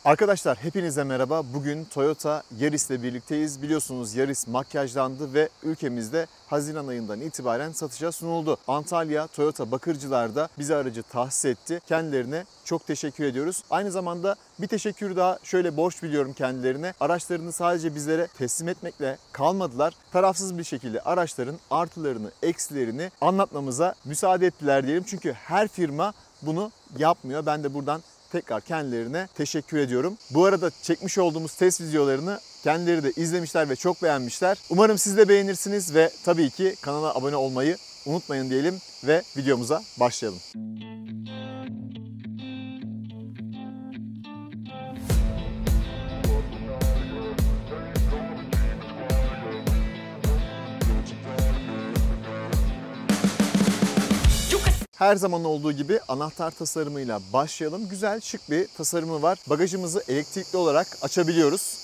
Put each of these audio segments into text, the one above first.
Arkadaşlar hepinize merhaba. Bugün Toyota Yaris ile birlikteyiz. Biliyorsunuz Yaris makyajlandı ve ülkemizde Haziran ayından itibaren satışa sunuldu. Antalya Toyota Bakırcılar'da bize aracı tahsis etti. Kendilerine çok teşekkür ediyoruz. Aynı zamanda bir teşekkür daha şöyle borç biliyorum kendilerine. Araçlarını sadece bizlere teslim etmekle kalmadılar. Tarafsız bir şekilde araçların artılarını, eksilerini anlatmamıza müsaade ettiler diyelim. Çünkü her firma bunu yapmıyor. Ben de buradan tekrar kendilerine teşekkür ediyorum. Bu arada çekmiş olduğumuz test videolarını kendileri de izlemişler ve çok beğenmişler. Umarım siz de beğenirsiniz ve tabii ki kanala abone olmayı unutmayın diyelim ve videomuza başlayalım. Her zaman olduğu gibi anahtar tasarımıyla başlayalım. Güzel, şık bir tasarımı var. Bagajımızı elektrikli olarak açabiliyoruz.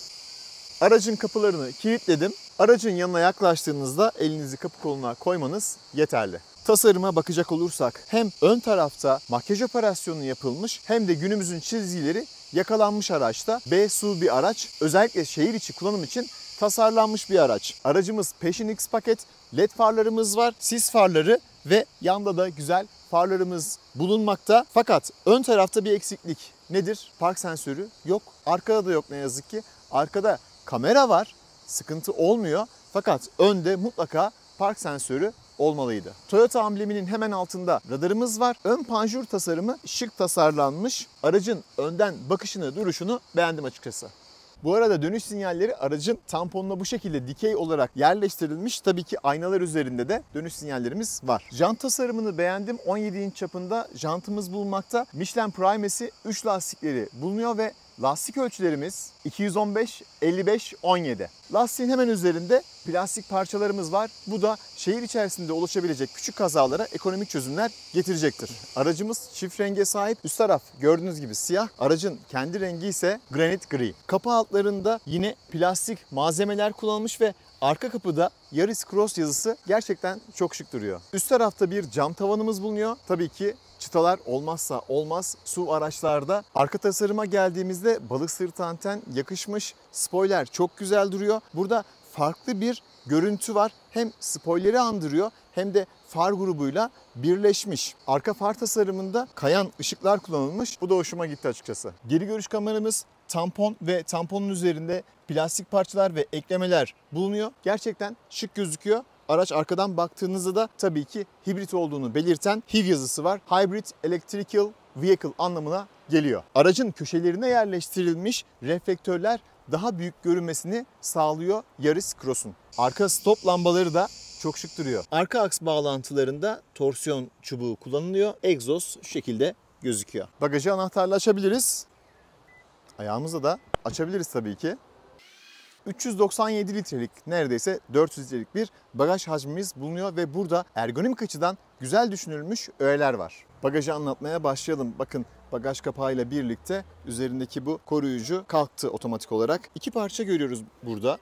Aracın kapılarını kilitledim. Aracın yanına yaklaştığınızda elinizi kapı koluna koymanız yeterli. Tasarıma bakacak olursak hem ön tarafta makyaj operasyonu yapılmış hem de günümüzün çizgileri yakalanmış araçta. B-SUV bir araç. Özellikle şehir içi kullanım için tasarlanmış bir araç. Aracımız Passion X paket, LED farlarımız var, sis farları ve yanda da güzel farlarımız bulunmakta. Fakat ön tarafta bir eksiklik. Nedir? Park sensörü yok. Arkada da yok ne yazık ki. Arkada kamera var. Sıkıntı olmuyor. Fakat önde mutlaka park sensörü olmalıydı. Toyota ambleminin hemen altında radarımız var. Ön panjur tasarımı şık tasarlanmış. Aracın önden bakışını, duruşunu beğendim açıkçası. Bu arada dönüş sinyalleri aracın tamponuna bu şekilde dikey olarak yerleştirilmiş. Tabii ki aynalar üzerinde de dönüş sinyallerimiz var. Jant tasarımını beğendim. 17 inç çapında jantımız bulunmakta. Michelin Prime'si 3 lastikleri bulunuyor ve lastik ölçülerimiz 215, 55, 17. Lastiğin hemen üzerinde plastik parçalarımız var. Bu da şehir içerisinde oluşabilecek küçük kazalara ekonomik çözümler getirecektir. Aracımız çift renge sahip. Üst taraf gördüğünüz gibi siyah. Aracın kendi rengi ise granit gri. Kapı altlarında yine plastik malzemeler kullanılmış ve arka kapıda Yaris Cross yazısı gerçekten çok şık duruyor. Üst tarafta bir cam tavanımız bulunuyor. Tabii ki çıtalar olmazsa olmaz SUV araçlarda. Arka tasarıma geldiğimizde balık sırtı anten yakışmış. Spoiler çok güzel duruyor. Burada farklı bir görüntü var. Hem spoiler'i andırıyor hem de far grubuyla birleşmiş. Arka far tasarımında kayan ışıklar kullanılmış. Bu da hoşuma gitti açıkçası. Geri görüş kameramız tampon ve tamponun üzerinde plastik parçalar ve eklemeler bulunuyor. Gerçekten şık gözüküyor. Araç arkadan baktığınızda da tabii ki hibrit olduğunu belirten HEV yazısı var. Hybrid Electrical Vehicle anlamına geliyor. Aracın köşelerine yerleştirilmiş reflektörler daha büyük görünmesini sağlıyor Yaris Cross'un. Arka stop lambaları da çok şık duruyor. Arka aks bağlantılarında torsiyon çubuğu kullanılıyor. Egzoz şu şekilde gözüküyor. Bagajı anahtarla açabiliriz. Ayağımızla da açabiliriz tabii ki. 397 litrelik, neredeyse 400 litrelik bir bagaj hacmimiz bulunuyor ve burada ergonomik açıdan güzel düşünülmüş öğeler var. Bagajı anlatmaya başlayalım. Bakın bagaj kapağıyla birlikte üzerindeki bu koruyucu kalktı otomatik olarak. İki parça görüyoruz burada.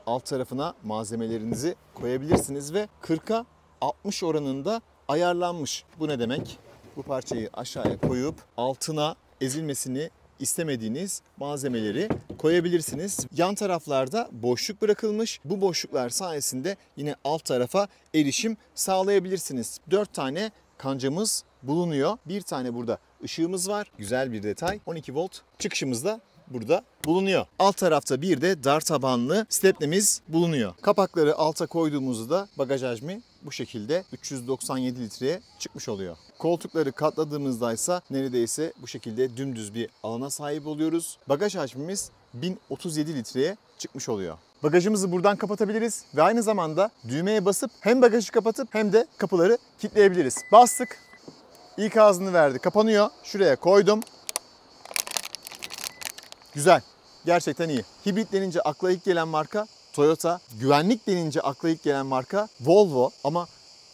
Alt tarafına malzemelerinizi koyabilirsiniz ve 40'a 60 oranında ayarlanmış. Bu ne demek? Bu parçayı aşağıya koyup altına ezilmesini istemediğiniz malzemeleri koyabilirsiniz. Yan taraflarda boşluk bırakılmış. Bu boşluklar sayesinde yine alt tarafa erişim sağlayabilirsiniz. 4 tane kancamız bulunuyor. Bir tane burada ışığımız var. Güzel bir detay. 12 volt çıkışımız da burada bulunuyor. Alt tarafta bir de dar tabanlı stepnemiz bulunuyor. Kapakları alta koyduğumuzda da bagaj hacmi bu şekilde 397 litreye çıkmış oluyor. Koltukları katladığımızda ise neredeyse bu şekilde dümdüz bir alana sahip oluyoruz. Bagaj hacmimiz 1037 litreye çıkmış oluyor. Bagajımızı buradan kapatabiliriz ve aynı zamanda düğmeye basıp hem bagajı kapatıp hem de kapıları kilitleyebiliriz. Bastık. İlk ağzını verdi. Kapanıyor. Şuraya koydum. Güzel. Gerçekten iyi. Hibrit denince akla ilk gelen marka Toyota. Güvenlik denince akla ilk gelen marka Volvo. Ama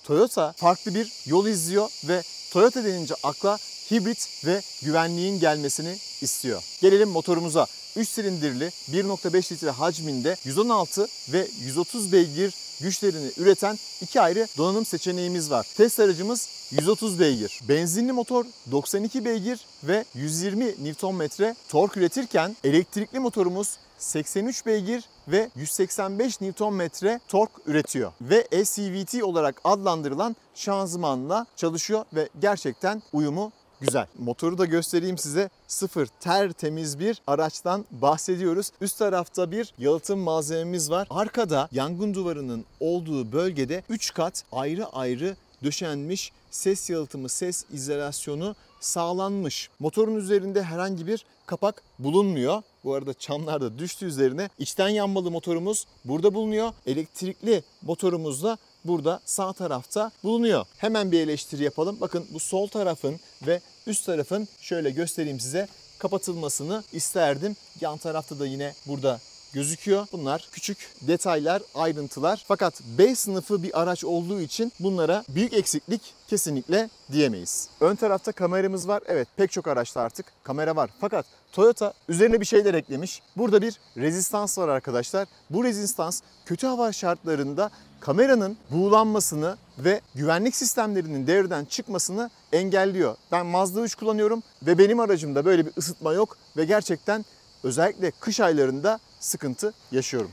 Toyota farklı bir yol izliyor ve Toyota denince akla hibrit ve güvenliğin gelmesini istiyor. Gelelim motorumuza. 3 silindirli 1.5 litre hacminde 116 ve 130 beygir güçlerini üreten iki ayrı donanım seçeneğimiz var. Test aracımız 130 beygir. Benzinli motor 92 beygir ve 120 Nm tork üretirken elektrikli motorumuz 83 beygir ve 185 Nm tork üretiyor. Ve SCVT olarak adlandırılan şanzımanla çalışıyor ve gerçekten uyumu güzel. Motoru da göstereyim size. Sıfır tertemiz bir araçtan bahsediyoruz. Üst tarafta bir yalıtım malzememiz var. Arkada yangın duvarının olduğu bölgede 3 kat ayrı ayrı döşenmiş ses yalıtımı, ses izolasyonu sağlanmış. Motorun üzerinde herhangi bir kapak bulunmuyor. Bu arada çamlar da düştü üzerine. İçten yanmalı motorumuz burada bulunuyor. Elektrikli motorumuz da burada sağ tarafta bulunuyor. Hemen bir eleştiri yapalım. Bakın bu sol tarafın ve üst tarafın şöyle göstereyim size kapatılmasını isterdim. Yan tarafta da yine burada gözüküyor. Bunlar küçük detaylar, ayrıntılar. Fakat B sınıfı bir araç olduğu için bunlara büyük eksiklik kesinlikle diyemeyiz. Ön tarafta kameramız var. Evet, pek çok araçta artık kamera var. Fakat Toyota üzerine bir şeyler eklemiş. Burada bir rezistans var arkadaşlar. Bu rezistans kötü hava şartlarında kameranın buğulanmasını ve güvenlik sistemlerinin devreden çıkmasını engelliyor. Ben Mazda 3 kullanıyorum ve benim aracımda böyle bir ısıtma yok ve gerçekten özellikle kış aylarında sıkıntı yaşıyorum.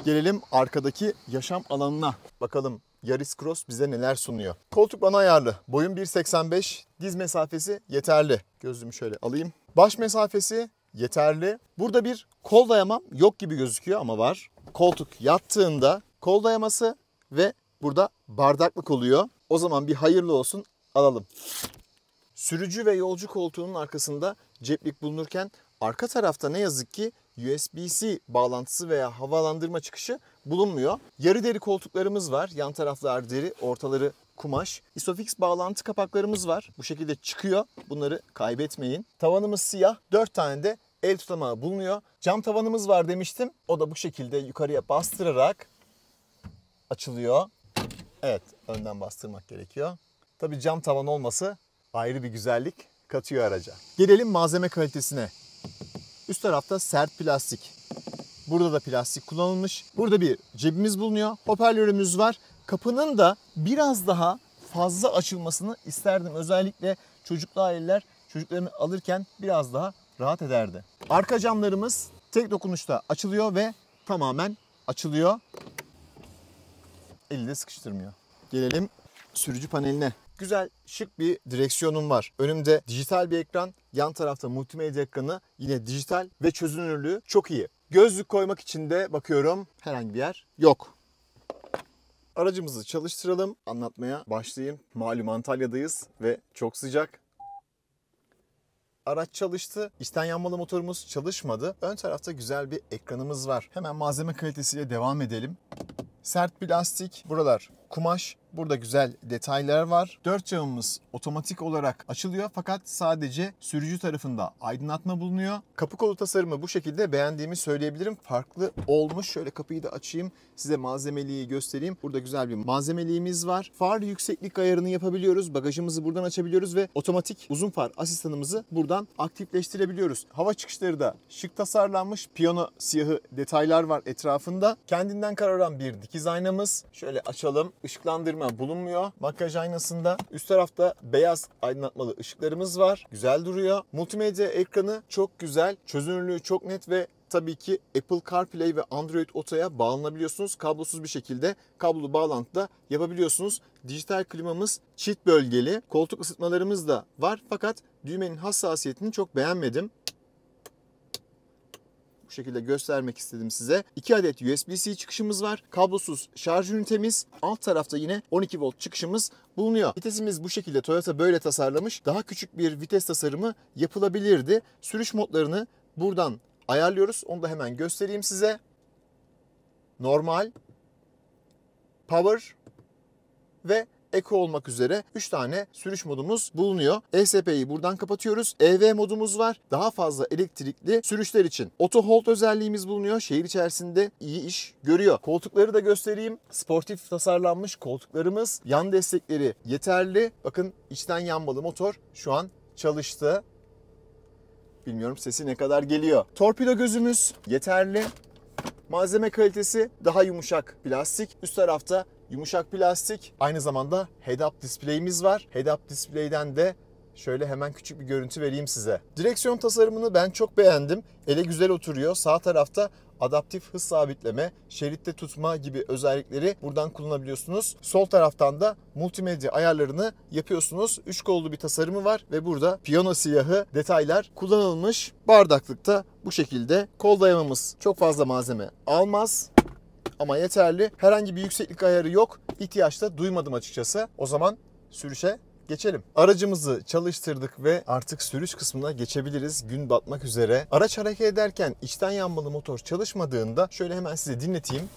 Gelelim arkadaki yaşam alanına. Bakalım Yaris Cross bize neler sunuyor. Koltuk bana ayarlı. Boyum 1.85, diz mesafesi yeterli. Gözlüğümü şöyle alayım. Baş mesafesi yeterli. Burada bir kol dayamam yok gibi gözüküyor ama var. Koltuk yattığında kol dayaması ve burada bardaklık oluyor. O zaman bir hayırlı olsun, alalım. Sürücü ve yolcu koltuğunun arkasında ceplik bulunurken arka tarafta ne yazık ki USB-C bağlantısı veya havalandırma çıkışı bulunmuyor. Yarı deri koltuklarımız var. Yan taraflar deri, ortaları kumaş. Isofix bağlantı kapaklarımız var. Bu şekilde çıkıyor. Bunları kaybetmeyin. Tavanımız siyah. 4 tane de el tutamağı bulunuyor. Cam tavanımız var demiştim. O da bu şekilde yukarıya bastırarak açılıyor. Evet, önden bastırmak gerekiyor. Tabii cam tavan olması ayrı bir güzellik katıyor araca. Gelelim malzeme kalitesine. Üst tarafta sert plastik. Burada da plastik kullanılmış. Burada bir cebimiz bulunuyor. Hoparlörümüz var. Kapının da biraz daha fazla açılmasını isterdim. Özellikle çocuklu aileler çocuklarını alırken biraz daha rahat ederdi. Arka camlarımız tek dokunuşta açılıyor ve tamamen açılıyor. Eli de sıkıştırmıyor. Gelelim sürücü paneline. Güzel, şık bir direksiyonum var. Önümde dijital bir ekran, yan tarafta multimedya ekranı, yine dijital ve çözünürlüğü çok iyi. Gözlük koymak için de bakıyorum herhangi bir yer yok. Aracımızı çalıştıralım, anlatmaya başlayayım. Malum Antalya'dayız ve çok sıcak. Araç çalıştı. İçten yanmalı motorumuz çalışmadı. Ön tarafta güzel bir ekranımız var. Hemen malzeme kalitesiyle devam edelim. Sert plastik, buralar kumaş. Burada güzel detaylar var. 4 camımız otomatik olarak açılıyor fakat sadece sürücü tarafında aydınlatma bulunuyor. Kapı kolu tasarımı bu şekilde beğendiğimi söyleyebilirim. Farklı olmuş. Şöyle kapıyı da açayım. Size malzemeliği göstereyim. Burada güzel bir malzemeliğimiz var. Far yükseklik ayarını yapabiliyoruz. Bagajımızı buradan açabiliyoruz ve otomatik uzun far asistanımızı buradan aktifleştirebiliyoruz. Hava çıkışları da şık tasarlanmış. Piyano siyahı detaylar var etrafında. Kendinden kararan bir dikiz aynamız. Şöyle açalım. Işıklandırma bulunmuyor. Makyaj aynasında üst tarafta beyaz aydınlatmalı ışıklarımız var. Güzel duruyor. Multimedya ekranı çok güzel. Çözünürlüğü çok net ve tabii ki Apple CarPlay ve Android Auto'ya bağlanabiliyorsunuz. Kablosuz bir şekilde kablolu bağlantıda yapabiliyorsunuz. Dijital klimamız çift bölgeli. Koltuk ısıtmalarımız da var fakat düğmenin hassasiyetini çok beğenmedim. Bu şekilde göstermek istedim size. 2 adet USB-C çıkışımız var. Kablosuz şarj ünitemiz. Alt tarafta yine 12 volt çıkışımız bulunuyor. Vitesimiz bu şekilde, Toyota böyle tasarlamış. Daha küçük bir vites tasarımı yapılabilirdi. Sürüş modlarını buradan ayarlıyoruz. Onu da hemen göstereyim size. Normal, Power ve Eco olmak üzere 3 tane sürüş modumuz bulunuyor. ESP'yi buradan kapatıyoruz. EV modumuz var. Daha fazla elektrikli sürüşler için. Auto Hold özelliğimiz bulunuyor. Şehir içerisinde iyi iş görüyor. Koltukları da göstereyim. Sportif tasarlanmış koltuklarımız. Yan destekleri yeterli. Bakın içten yanmalı motor şu an çalıştı. Bilmiyorum sesi ne kadar geliyor. Torpido gözümüz yeterli. Malzeme kalitesi daha yumuşak plastik. Üst tarafta yumuşak plastik. Aynı zamanda head-up display'imiz var. Head-up display'den de şöyle hemen küçük bir görüntü vereyim size. Direksiyon tasarımını ben çok beğendim. Ele güzel oturuyor. Sağ tarafta adaptif hız sabitleme, şeritte tutma gibi özellikleri buradan kullanabiliyorsunuz. Sol taraftan da multimedya ayarlarını yapıyorsunuz. 3 kollu bir tasarımı var ve burada piyano siyahı detaylar kullanılmış. Bardaklıkta bu şekilde. Kol dayamamız çok fazla malzeme almaz ama yeterli. Herhangi bir yükseklik ayarı yok. İhtiyaç da duymadım açıkçası. O zaman sürüşe geçelim. Aracımızı çalıştırdık ve artık sürüş kısmına geçebiliriz. Gün batmak üzere. Araç hareket ederken içten yanmalı motor çalışmadığında şöyle hemen size dinleteyim.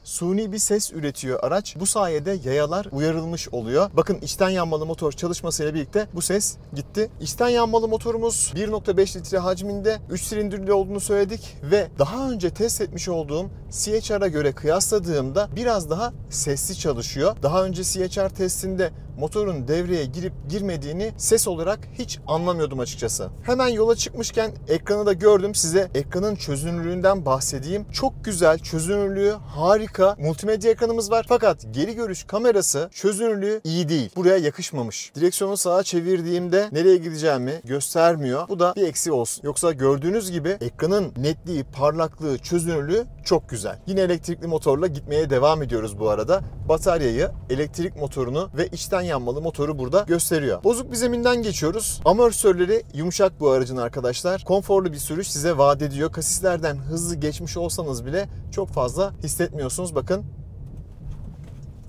Suni bir ses üretiyor araç. Bu sayede yayalar uyarılmış oluyor. Bakın içten yanmalı motor çalışmasıyla birlikte bu ses gitti. İçten yanmalı motorumuz 1.5 litre hacminde 3 silindirli olduğunu söyledik ve daha önce test etmiş olduğum CHR'a göre kıyasladığımda biraz daha sesli çalışıyor. Daha önce CHR testinde motorun devreye girip girmediğini ses olarak hiç anlamıyordum açıkçası. Hemen yola çıkmışken ekranı da gördüm. Size ekranın çözünürlüğünden bahsedeyim. Çok güzel, çözünürlüğü harika. Multimedya ekranımız var. Fakat geri görüş kamerası çözünürlüğü iyi değil. Buraya yakışmamış. Direksiyonu sağa çevirdiğimde nereye gideceğimi göstermiyor. Bu da bir eksi olsun. Yoksa gördüğünüz gibi ekranın netliği, parlaklığı, çözünürlüğü çok güzel. Yine elektrikli motorla gitmeye devam ediyoruz bu arada. Bataryayı, elektrik motorunu ve içten yanmalı motoru burada gösteriyor. Bozuk bir zeminden geçiyoruz. Amortisörleri yumuşak bu aracın arkadaşlar. Konforlu bir sürüş size vaat ediyor. Kasislerden hızlı geçmiş olsanız bile çok fazla hissetmiyorsunuz. Bakın.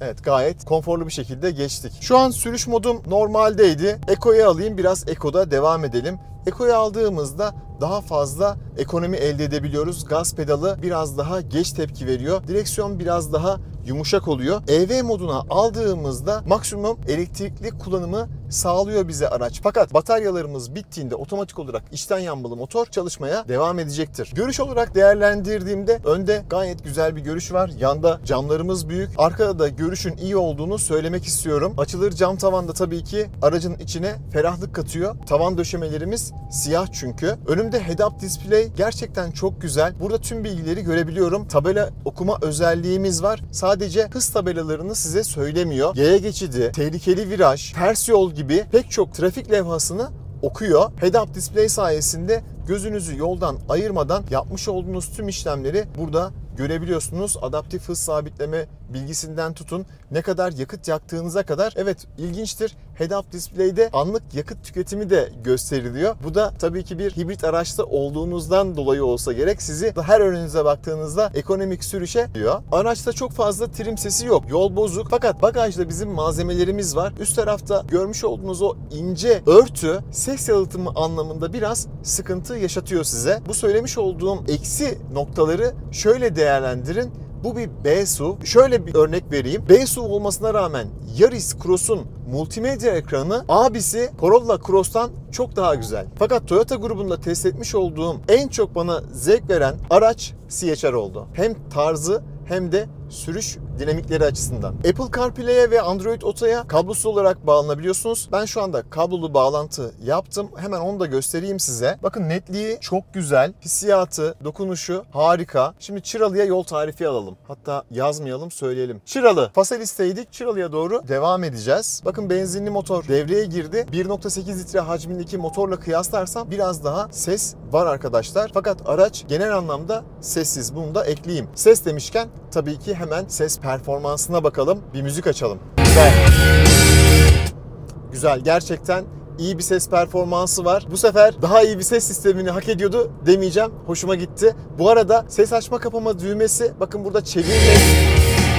Evet, gayet konforlu bir şekilde geçtik. Şu an sürüş modum normaldeydi. Eko'ya alayım, biraz Eko'da devam edelim. Eko'ya aldığımızda daha fazla ekonomi elde edebiliyoruz. Gaz pedalı biraz daha geç tepki veriyor. Direksiyon biraz daha yumuşak oluyor. EV moduna aldığımızda maksimum elektrikli kullanımı sağlıyor bize araç. Fakat bataryalarımız bittiğinde otomatik olarak içten yanmalı motor çalışmaya devam edecektir. Görüş olarak değerlendirdiğimde önde gayet güzel bir görüş var. Yanda camlarımız büyük. Arkada da görüşün iyi olduğunu söylemek istiyorum. Açılır cam tavan da tabii ki aracın içine ferahlık katıyor. Tavan döşemelerimiz siyah çünkü. Önümde head-up display gerçekten çok güzel. Burada tüm bilgileri görebiliyorum. Tabela okuma özelliğimiz var. Sadece hız tabelalarını size söylemiyor. Yaya geçidi, tehlikeli viraj, ters yol gibi pek çok trafik levhasını okuyor. Head-up display sayesinde gözünüzü yoldan ayırmadan yapmış olduğunuz tüm işlemleri burada görebiliyorsunuz. Adaptif hız sabitleme bilgisinden tutun ne kadar yakıt yaktığınıza kadar. Evet, ilginçtir. Head-up display'de anlık yakıt tüketimi de gösteriliyor. Bu da tabii ki bir hibrit araçta olduğunuzdan dolayı olsa gerek sizi her önünüze baktığınızda ekonomik sürüşe diyor. Araçta çok fazla trim sesi yok. Yol bozuk. Fakat bagajda bizim malzemelerimiz var. Üst tarafta görmüş olduğunuz o ince örtü ses yalıtımı anlamında biraz sıkıntı yaşatıyor size. Bu söylemiş olduğum eksi noktaları şöyle değerlendirin. Bu bir B-SUV. Şöyle bir örnek vereyim. B-SUV olmasına rağmen Yaris Cross'un multimedya ekranı abisi Corolla Cross'tan çok daha güzel. Fakat Toyota grubunda test etmiş olduğum en çok bana zevk veren araç CHR oldu. Hem tarzı hem de sürüş dinamikleri açısından. Apple CarPlay'e ve Android Auto'ya kablosuz olarak bağlanabiliyorsunuz. Ben şu anda kablolu bağlantı yaptım. Hemen onu da göstereyim size. Bakın netliği çok güzel. Hissiyatı, dokunuşu harika. Şimdi Çıralı'ya yol tarifi alalım. Hatta yazmayalım, söyleyelim. Çıralı. Faselis'teydik. Çıralı'ya doğru devam edeceğiz. Bakın benzinli motor devreye girdi. 1.8 litre hacmindeki motorla kıyaslarsam biraz daha ses var arkadaşlar. Fakat araç genel anlamda sessiz. Bunu da ekleyeyim. Ses demişken tabii ki hemen ses performansına bakalım. Bir müzik açalım. Güzel. Güzel. Gerçekten iyi bir ses performansı var. Bu sefer daha iyi bir ses sistemini hak ediyordu demeyeceğim. Hoşuma gitti. Bu arada ses açma kapama düğmesi bakın burada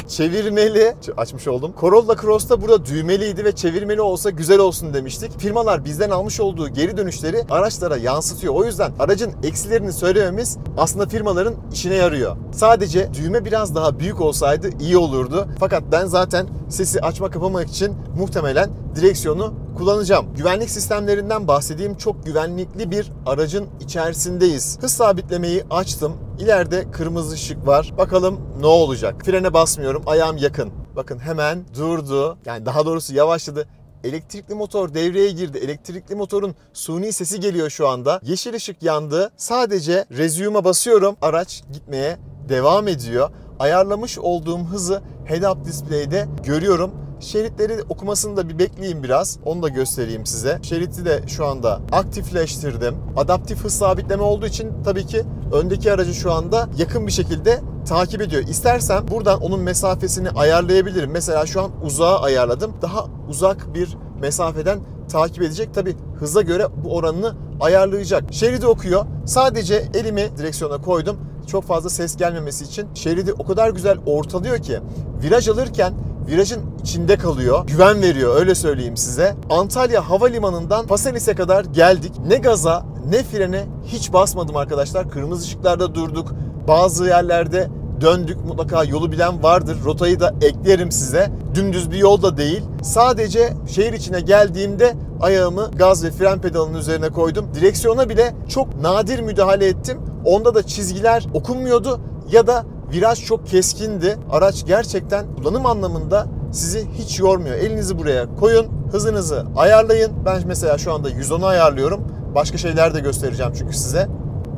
çevirmeli açmış oldum. Corolla Cross'ta burada düğmeliydi ve çevirmeli olsa güzel olsun demiştik. Firmalar bizden almış olduğu geri dönüşleri araçlara yansıtıyor. O yüzden aracın eksilerini söylememiz aslında firmaların işine yarıyor. Sadece düğme biraz daha büyük olsaydı iyi olurdu. Fakat ben zaten sesi açma kapamak için muhtemelen direksiyonu kullanacağım. Güvenlik sistemlerinden bahsedeyim. Çok güvenlikli bir aracın içerisindeyiz. Hız sabitlemeyi açtım. İleride kırmızı ışık var. Bakalım ne olacak? Frene basmıyorum. Ayağım yakın. Bakın hemen durdu. Yani daha doğrusu yavaşladı. Elektrikli motor devreye girdi. Elektrikli motorun suni sesi geliyor şu anda. Yeşil ışık yandı. Sadece resume'a basıyorum. Araç gitmeye devam ediyor. Ayarlamış olduğum hızı head-up display'de görüyorum. Şeritleri okumasını da bir bekleyeyim biraz. Onu da göstereyim size. Şeriti de şu anda aktifleştirdim. Adaptif hız sabitleme olduğu için tabii ki öndeki aracı şu anda yakın bir şekilde takip ediyor. İstersem buradan onun mesafesini ayarlayabilirim. Mesela şu an uzağa ayarladım. Daha uzak bir mesafeden takip edecek. Tabii hıza göre bu oranını ayarlayacak. Şeridi okuyor. Sadece elimi direksiyona koydum. Çok fazla ses gelmemesi için şeridi o kadar güzel ortalıyor ki viraj alırken virajın içinde kalıyor. Güven veriyor, öyle söyleyeyim size. Antalya Havalimanı'ndan Paselis'e kadar geldik. Ne gaza ne frene hiç basmadım arkadaşlar. Kırmızı ışıklarda durduk. Bazı yerlerde döndük. Mutlaka yolu bilen vardır. Rotayı da eklerim size. Dümdüz bir yol da değil. Sadece şehir içine geldiğimde ayağımı gaz ve fren pedalının üzerine koydum. Direksiyona bile çok nadir müdahale ettim. Onda da çizgiler okunmuyordu ya da viraj çok keskindi. Araç gerçekten kullanım anlamında sizi hiç yormuyor. Elinizi buraya koyun, hızınızı ayarlayın. Ben mesela şu anda 110'u ayarlıyorum. Başka şeyler de göstereceğim çünkü size.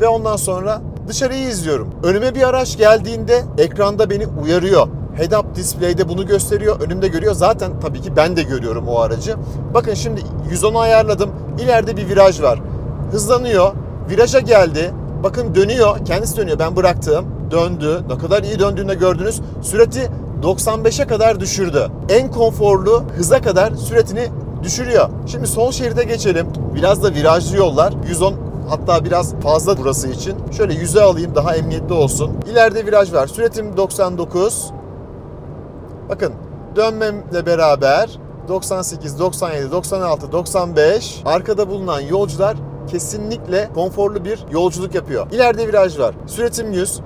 Ve ondan sonra dışarıyı izliyorum. Önüme bir araç geldiğinde ekranda beni uyarıyor. Head-up display'de bunu gösteriyor. Önümde görüyor. Zaten tabii ki ben de görüyorum o aracı. Bakın şimdi 110'u ayarladım. İleride bir viraj var. Hızlanıyor. Viraja geldi. Bakın dönüyor. Kendisi dönüyor. Ben bıraktım. Döndü. Ne kadar iyi döndüğünü gördünüz. Sürati 95'e kadar düşürdü. En konforlu hıza kadar süratini düşürüyor. Şimdi sol şeride geçelim. Biraz da virajlı yollar. 110 hatta biraz fazla burası için. Şöyle 100'e alayım daha emniyetli olsun. İleride viraj var. Süratim 99. Bakın dönmemle beraber 98, 97, 96, 95. Arkada bulunan yolcular kesinlikle konforlu bir yolculuk yapıyor. İleride viraj var. Süratim 100.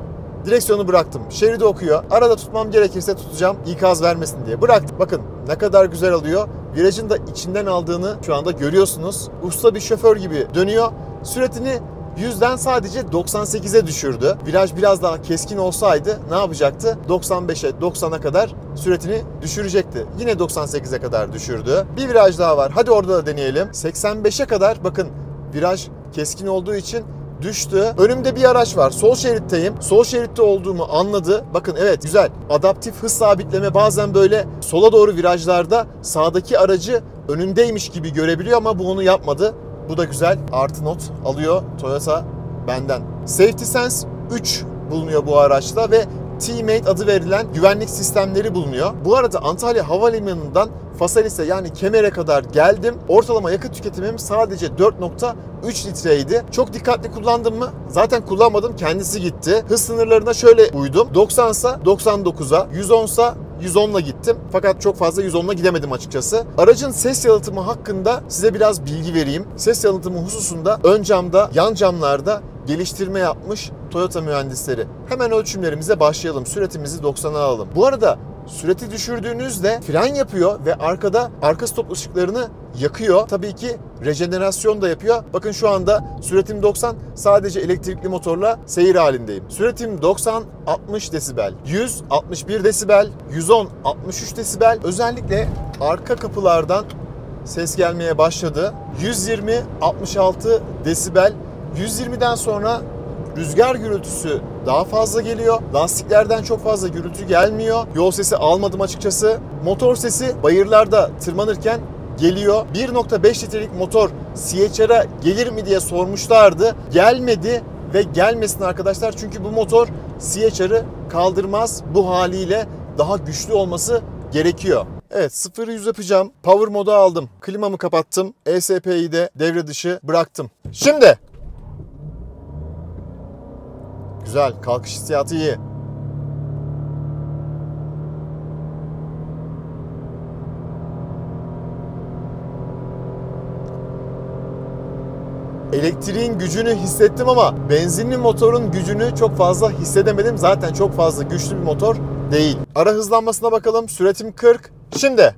Direksiyonu bıraktım. Şeridi okuyor. Arada tutmam gerekirse tutacağım. İkaz vermesin diye. Bıraktım. Bakın ne kadar güzel alıyor. Virajın da içinden aldığını şu anda görüyorsunuz. Usta bir şoför gibi dönüyor. Süratini 100'den sadece 98'e düşürdü. Viraj biraz daha keskin olsaydı ne yapacaktı? 95'e, 90'a kadar süratini düşürecekti. Yine 98'e kadar düşürdü. Bir viraj daha var. Hadi orada da deneyelim. 85'e kadar bakın viraj keskin olduğu için düştü. Önümde bir araç var. Sol şeritteyim. Sol şeritte olduğumu anladı. Bakın evet güzel. Adaptif hız sabitleme bazen böyle sola doğru virajlarda sağdaki aracı önündeymiş gibi görebiliyor ama bu onu yapmadı. Bu da güzel. Artı not alıyor Toyota benden. Safety Sense 3 bulunuyor bu araçta ve Teammate adı verilen güvenlik sistemleri bulunuyor. Bu arada Antalya Havalimanı'ndan Faselis'e yani Kemer'e kadar geldim. Ortalama yakıt tüketimim sadece 4.3 litreydi. Çok dikkatli kullandım mı? Zaten kullanmadım. Kendisi gitti. Hız sınırlarına şöyle uydum. 90 ise 99'a, 110 ise 110'la gittim. Fakat çok fazla 110'la gidemedim açıkçası. Aracın ses yalıtımı hakkında size biraz bilgi vereyim. Ses yalıtımı hususunda ön camda, yan camlarda geliştirme yapmış Toyota mühendisleri. Hemen ölçümlerimize başlayalım. Süratimizi 90'a alalım. Bu arada sürati düşürdüğünüzde fren yapıyor ve arkada arka stop ışıklarını yakıyor. Tabii ki rejenerasyon da yapıyor. Bakın şu anda süratim 90, sadece elektrikli motorla seyir halindeyim. Süratim 90, 60 desibel, 100, 61 desibel, 110, 63 desibel. Özellikle arka kapılardan ses gelmeye başladı. 120, 66 desibel. 120'den sonra rüzgar gürültüsü daha fazla geliyor. Lastiklerden çok fazla gürültü gelmiyor. Yol sesi almadım açıkçası. Motor sesi bayırlarda tırmanırken geliyor. 1.5 litrelik motor CHR'a gelir mi diye sormuşlardı. Gelmedi ve gelmesin arkadaşlar. Çünkü bu motor CHR'ı kaldırmaz. Bu haliyle daha güçlü olması gerekiyor. Evet 0-100 yapacağım. Power moda aldım. Klimamı kapattım. ESP'yi de devre dışı bıraktım. Şimdi güzel, kalkış hissiyatı iyi. Elektriğin gücünü hissettim ama benzinli motorun gücünü çok fazla hissedemedim. Zaten çok fazla güçlü bir motor değil. Ara hızlanmasına bakalım. Süratim 40. Şimdi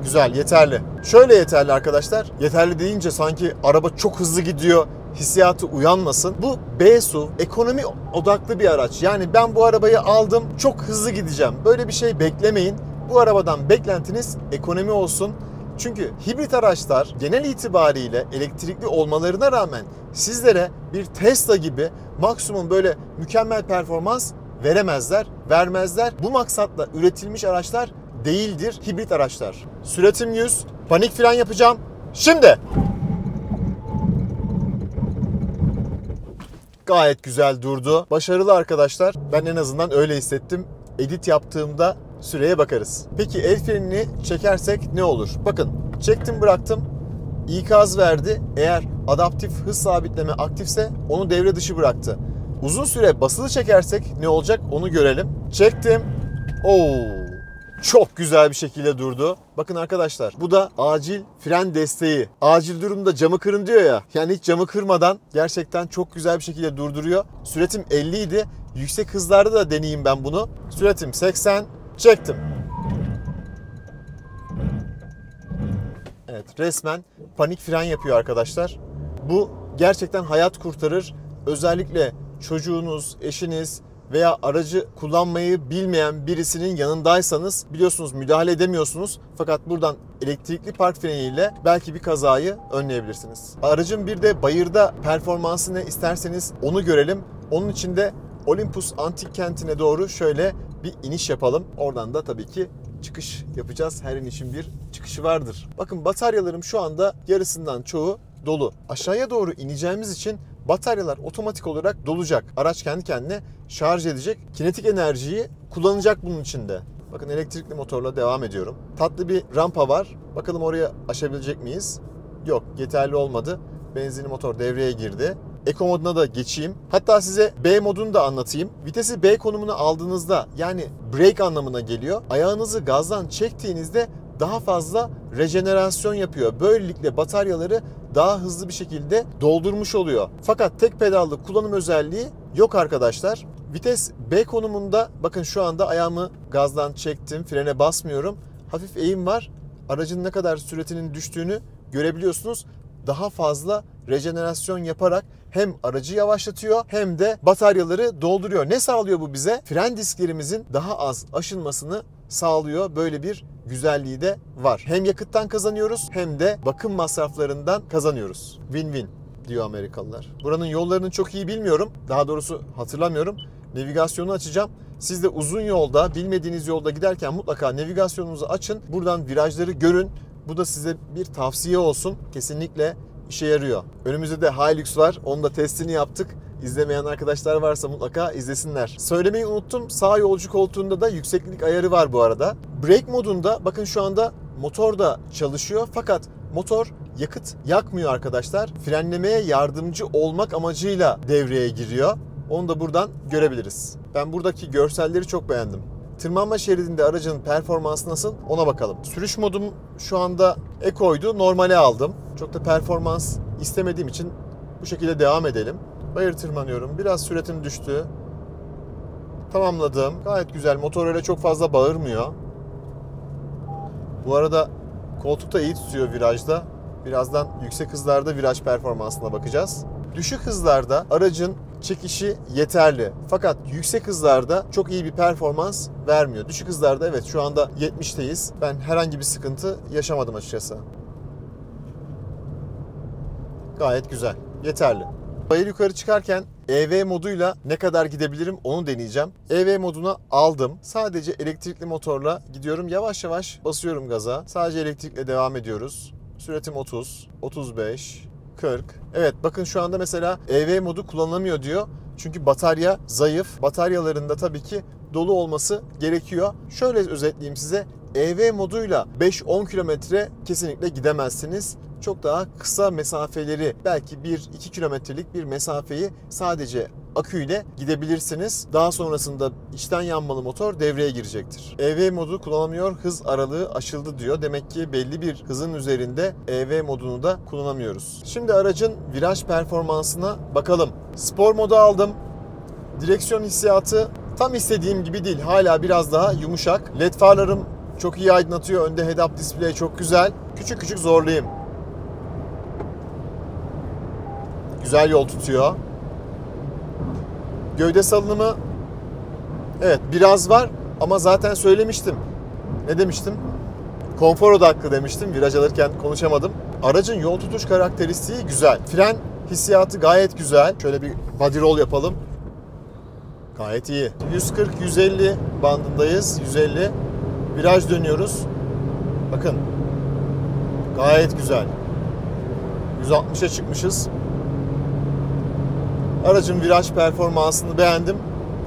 Güzel, yeterli. Şöyle yeterli arkadaşlar. Yeterli deyince sanki araba çok hızlı gidiyor hissiyatı uyanmasın. Bu B-SUV ekonomi odaklı bir araç. Yani ben bu arabayı aldım, çok hızlı gideceğim. Böyle bir şey beklemeyin. Bu arabadan beklentiniz ekonomi olsun. Çünkü hibrit araçlar genel itibariyle elektrikli olmalarına rağmen sizlere bir Tesla gibi maksimum böyle mükemmel performans vermezler. Bu maksatla üretilmiş araçlar değildir hibrit araçlar. Süratim 100, panik fren yapacağım. Şimdi! Gayet güzel durdu. Başarılı arkadaşlar. Ben en azından öyle hissettim. Edit yaptığımda süreye bakarız. Peki el frenini çekersek ne olur? Bakın çektim bıraktım. İkaz verdi. Eğer adaptif hız sabitleme aktifse onu devre dışı bıraktı. Uzun süre basılı çekersek ne olacak onu görelim. Çektim. Oo, çok güzel bir şekilde durdu. Bakın arkadaşlar bu da acil fren desteği. Acil durumda camı kırın diyor ya. Yani hiç camı kırmadan gerçekten çok güzel bir şekilde durduruyor. Süratim 50 idi. Yüksek hızlarda da deneyeyim ben bunu. Süratim 80. Çektim. Evet, resmen panik fren yapıyor arkadaşlar. Bu gerçekten hayat kurtarır. Özellikle çocuğunuz, eşiniz veya aracı kullanmayı bilmeyen birisinin yanındaysanız biliyorsunuz müdahale edemiyorsunuz. Fakat buradan elektrikli park freniyle belki bir kazayı önleyebilirsiniz. Aracın bir de bayırda performansı ne isterseniz onu görelim. Onun için de Olympus Antik Kenti'ne doğru şöyle bir iniş yapalım. Oradan da tabii ki çıkış yapacağız. Her inişin bir çıkışı vardır. Bakın bataryalarım şu anda yarısından çoğu dolu. Aşağıya doğru ineceğimiz için bataryalar otomatik olarak dolacak. Araç kendi kendine şarj edecek. Kinetik enerjiyi kullanacak bunun içinde. Bakın elektrikli motorla devam ediyorum. Tatlı bir rampa var. Bakalım oraya aşabilecek miyiz? Yok, yeterli olmadı. Benzinli motor devreye girdi. Eco moduna da geçeyim. Hatta size B modunu da anlatayım. Vitesi B konumuna aldığınızda yani brake anlamına geliyor. Ayağınızı gazdan çektiğinizde daha fazla rejenerasyon yapıyor. Böylelikle bataryaları daha hızlı bir şekilde doldurmuş oluyor. Fakat tek pedallı kullanım özelliği yok arkadaşlar. Vites B konumunda bakın şu anda ayağımı gazdan çektim. Frene basmıyorum. Hafif eğim var. Aracın ne kadar süratinin düştüğünü görebiliyorsunuz. Daha fazla rejenerasyon yaparak hem aracı yavaşlatıyor hem de bataryaları dolduruyor. Ne sağlıyor bu bize? Fren disklerimizin daha az aşınmasını sağlıyor. Böyle bir güzelliği de var. Hem yakıttan kazanıyoruz hem de bakım masraflarından kazanıyoruz. Win-win diyor Amerikalılar. Buranın yollarını çok iyi bilmiyorum. Daha doğrusu hatırlamıyorum. Navigasyonu açacağım. Siz de uzun yolda, bilmediğiniz yolda giderken mutlaka navigasyonunuzu açın. Buradan virajları görün. Bu da size bir tavsiye olsun. Kesinlikle işe yarıyor. Önümüzde de Hilux var. Onun da testini yaptık. İzlemeyen arkadaşlar varsa mutlaka izlesinler. Söylemeyi unuttum. Sağ yolcu koltuğunda da yükseklik ayarı var bu arada. Brake modunda bakın şu anda motor da çalışıyor. Fakat motor yakıt yakmıyor arkadaşlar. Frenlemeye yardımcı olmak amacıyla devreye giriyor. Onu da buradan görebiliriz. Ben buradaki görselleri çok beğendim. Tırmanma şeridinde aracın performansı nasıl ona bakalım. Sürüş modum şu anda Eco'ydu. Normale aldım. Çok da performans istemediğim için bu şekilde devam edelim. Bayır tırmanıyorum. Biraz süratim düştü. Tamamladım. Gayet güzel. Motor öyle çok fazla bağırmıyor. Bu arada koltuk da iyi tutuyor virajda. Birazdan yüksek hızlarda viraj performansına bakacağız. Düşük hızlarda aracın çekişi yeterli. Fakat yüksek hızlarda çok iyi bir performans vermiyor. Düşük hızlarda evet şu anda 70'teyiz. Ben herhangi bir sıkıntı yaşamadım açıkçası. Gayet güzel. Yeterli. Bayır yukarı çıkarken EV moduyla ne kadar gidebilirim onu deneyeceğim. EV moduna aldım. Sadece elektrikli motorla gidiyorum. Yavaş yavaş basıyorum gaza. Sadece elektrikle devam ediyoruz. Süratim 30, 35, 40. Evet bakın şu anda mesela EV modu kullanılamıyor diyor. Çünkü batarya zayıf. Bataryalarında tabii ki dolu olması gerekiyor. Şöyle özetleyeyim size. EV moduyla 5-10 kilometre kesinlikle gidemezsiniz. Çok daha kısa mesafeleri belki 1-2 kilometrelik bir mesafeyi sadece aküyle gidebilirsiniz. Daha sonrasında içten yanmalı motor devreye girecektir. EV modu kullanamıyor, hız aralığı aşıldı diyor. Demek ki belli bir hızın üzerinde EV modunu da kullanamıyoruz. Şimdi aracın viraj performansına bakalım. Spor modu aldım. Direksiyon hissiyatı tam istediğim gibi değil. Hala biraz daha yumuşak. LED farlarım çok iyi aydınlatıyor. Önde head-up display çok güzel. Küçük küçük zorlayayım. Güzel yol tutuyor. Gövde salınımı evet biraz var ama zaten söylemiştim. Ne demiştim? Konfor odaklı demiştim. Viraj alırken konuşamadım. Aracın yol tutuş karakteristiği güzel. Fren hissiyatı gayet güzel. Şöyle bir body roll yapalım. Gayet iyi. 140-150 bandındayız. 150. Viraj dönüyoruz. Bakın. Gayet güzel. 160'a çıkmışız. Aracın viraj performansını beğendim.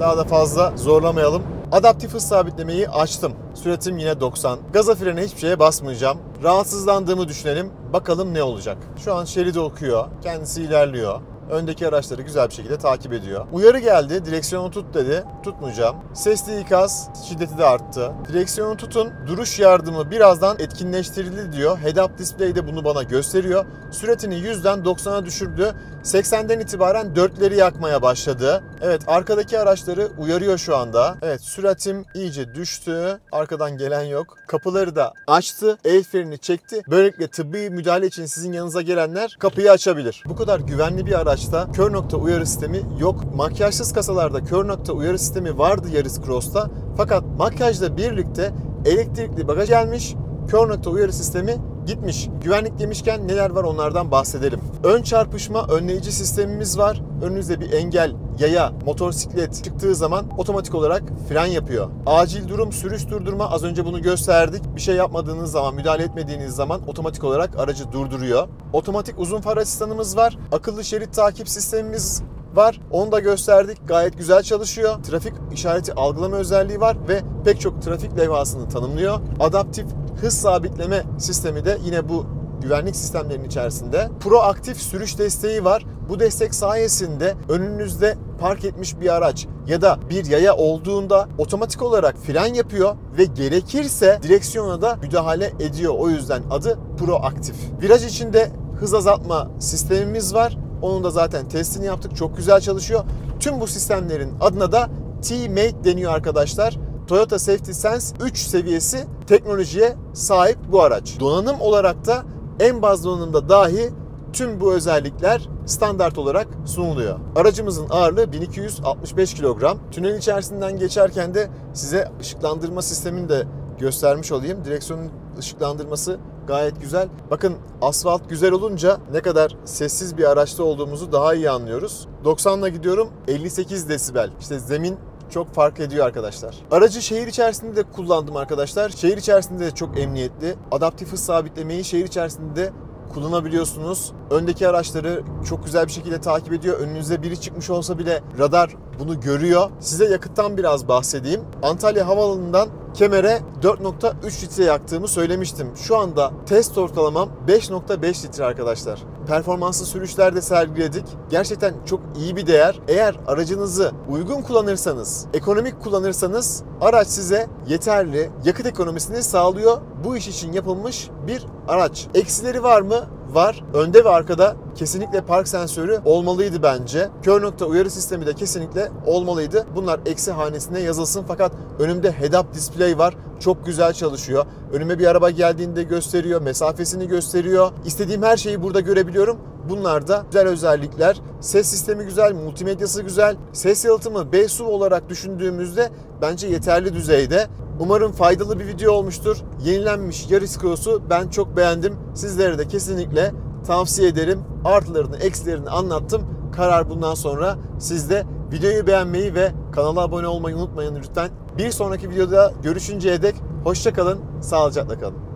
Daha da fazla zorlamayalım. Adaptif hız sabitlemeyi açtım. Süratim yine 90. Gaza frene hiçbir şeye basmayacağım. Rahatsızlandığımı düşünelim. Bakalım ne olacak. Şu an şeridi okuyor. Kendisi ilerliyor. Öndeki araçları güzel bir şekilde takip ediyor. Uyarı geldi. Direksiyonu tut dedi. Tutmayacağım. Sesli ikaz şiddeti de arttı. Direksiyonu tutun. Duruş yardımı birazdan etkinleştirildi diyor. Head-up display de bunu bana gösteriyor. Süratini 100'den 90'a düşürdü. 80'den itibaren 4'leri yakmaya başladı. Evet, arkadaki araçları uyarıyor şu anda. Evet, süratim iyice düştü. Arkadan gelen yok. Kapıları da açtı. El frenini çekti. Böylelikle tıbbi müdahale için sizin yanınıza gelenler kapıyı açabilir. Bu kadar güvenli bir araçta kör nokta uyarı sistemi yok. Makyajsız kasalarda kör nokta uyarı sistemi vardı Yaris Cross'ta. Fakat makyajla birlikte elektrikli bagaj gelmiş. Kör nokta uyarı sistemi gitmiş. Güvenlik demişken neler var onlardan bahsedelim. Ön çarpışma önleyici sistemimiz var. Önünüzde bir engel, yaya, motosiklet çıktığı zaman otomatik olarak fren yapıyor. Acil durum, sürüş durdurma, az önce bunu gösterdik. Bir şey yapmadığınız zaman, müdahale etmediğiniz zaman otomatik olarak aracı durduruyor. Otomatik uzun far asistanımız var. Akıllı şerit takip sistemimiz var. Onu da gösterdik. Gayet güzel çalışıyor. Trafik işareti algılama özelliği var ve pek çok trafik levhasını tanımlıyor. Adaptif hız sabitleme sistemi de yine bu güvenlik sistemlerinin içerisinde. Proaktif sürüş desteği var. Bu destek sayesinde önünüzde park etmiş bir araç ya da bir yaya olduğunda otomatik olarak fren yapıyor ve gerekirse direksiyona da müdahale ediyor. O yüzden adı proaktif. Viraj içinde hız azaltma sistemimiz var. Onun da zaten testini yaptık. Çok güzel çalışıyor. Tüm bu sistemlerin adına da T-Mate deniyor arkadaşlar. Toyota Safety Sense 3 seviyesi teknolojiye sahip bu araç. Donanım olarak da en baz donanımda dahi tüm bu özellikler standart olarak sunuluyor. Aracımızın ağırlığı 1265 kilogram. Tünel içerisinden geçerken de size ışıklandırma sistemini de göstermiş olayım. Direksiyonun ışıklandırması gayet güzel. Bakın asfalt güzel olunca ne kadar sessiz bir araçta olduğumuzu daha iyi anlıyoruz. 90'la gidiyorum, 58 desibel. İşte zemin çok fark ediyor arkadaşlar. Aracı şehir içerisinde de kullandım arkadaşlar. Şehir içerisinde de çok emniyetli. Adaptif hız sabitlemeyi şehir içerisinde de kullanabiliyorsunuz. Öndeki araçları çok güzel bir şekilde takip ediyor. Önünüze biri çıkmış olsa bile radar bunu görüyor. Size yakıttan biraz bahsedeyim. Antalya Havaalanı'ndan Kemer'e 4.3 litre yaktığımı söylemiştim. Şu anda test ortalamam 5.5 litre arkadaşlar. Performanslı sürüşler de sergiledik. Gerçekten çok iyi bir değer. Eğer aracınızı uygun kullanırsanız, ekonomik kullanırsanız araç size yeterli yakıt ekonomisini sağlıyor. Bu iş için yapılmış bir araç. Eksileri var mı? Var. Önde ve arkada kesinlikle park sensörü olmalıydı bence. Kör nokta uyarı sistemi de kesinlikle olmalıydı. Bunlar eksi hanesine yazılsın fakat önümde head-up display var. Çok güzel çalışıyor. Önüme bir araba geldiğinde gösteriyor, mesafesini gösteriyor. İstediğim her şeyi burada görebiliyorum. Bunlar da güzel özellikler. Ses sistemi güzel, multimedyası güzel. Ses yalıtımı B-SUV olarak düşündüğümüzde bence yeterli düzeyde. Umarım faydalı bir video olmuştur. Yenilenmiş Yaris Cross'u ben çok beğendim. Sizlere de kesinlikle tavsiye ederim. Artılarını, eksilerini anlattım. Karar bundan sonra sizde. Videoyu beğenmeyi ve kanala abone olmayı unutmayın lütfen. Bir sonraki videoda görüşünceye dek hoşça kalın, sağlıcakla kalın.